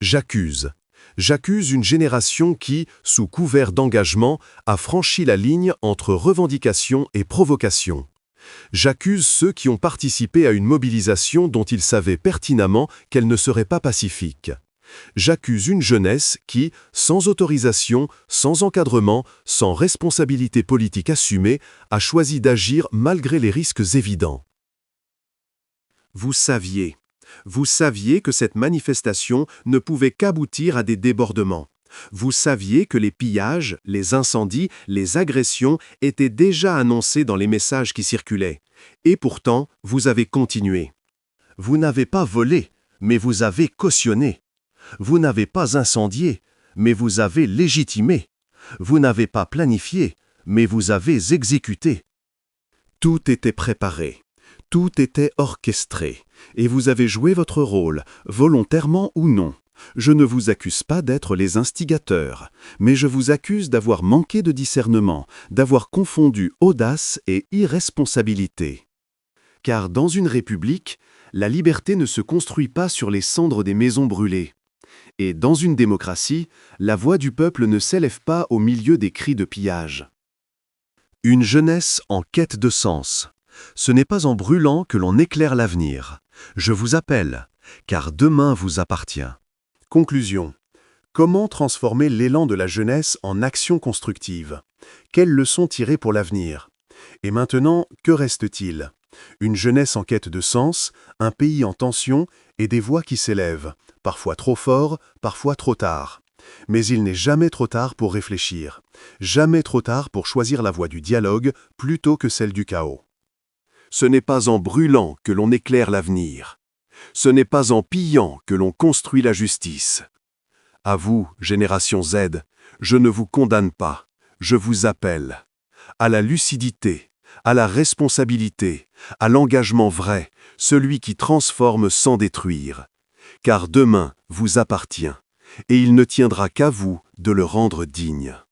J'accuse. J'accuse une génération qui, sous couvert d'engagement, a franchi la ligne entre revendication et provocation. J'accuse ceux qui ont participé à une mobilisation dont ils savaient pertinemment qu'elle ne serait pas pacifique. J'accuse une jeunesse qui, sans autorisation, sans encadrement, sans responsabilité politique assumée, a choisi d'agir malgré les risques évidents. Vous saviez que cette manifestation ne pouvait qu'aboutir à des débordements. Vous saviez que les pillages, les incendies, les agressions étaient déjà annoncés dans les messages qui circulaient. Et pourtant, vous avez continué. Vous n'avez pas volé, mais vous avez cautionné. Vous n'avez pas incendié, mais vous avez légitimé. Vous n'avez pas planifié, mais vous avez exécuté. Tout était préparé. Tout était orchestré, et vous avez joué votre rôle, volontairement ou non. Je ne vous accuse pas d'être les instigateurs, mais je vous accuse d'avoir manqué de discernement, d'avoir confondu audace et irresponsabilité. Car dans une république, la liberté ne se construit pas sur les cendres des maisons brûlées. Et dans une démocratie, la voix du peuple ne s'élève pas au milieu des cris de pillage. Une jeunesse en quête de sens. Ce n'est pas en brûlant que l'on éclaire l'avenir. Je vous appelle, car demain vous appartient. Conclusion. Comment transformer l'élan de la jeunesse en action constructive? Quelles leçons tirer pour l'avenir? Et maintenant, que reste-t-il? Une jeunesse en quête de sens, un pays en tension et des voix qui s'élèvent, parfois trop fort, parfois trop tard. Mais il n'est jamais trop tard pour réfléchir, jamais trop tard pour choisir la voie du dialogue plutôt que celle du chaos. Ce n'est pas en brûlant que l'on éclaire l'avenir. Ce n'est pas en pillant que l'on construit la justice. À vous, génération Z, je ne vous condamne pas, je vous appelle. À la lucidité, à la responsabilité, à l'engagement vrai, celui qui transforme sans détruire. Car demain vous appartient, et il ne tiendra qu'à vous de le rendre digne.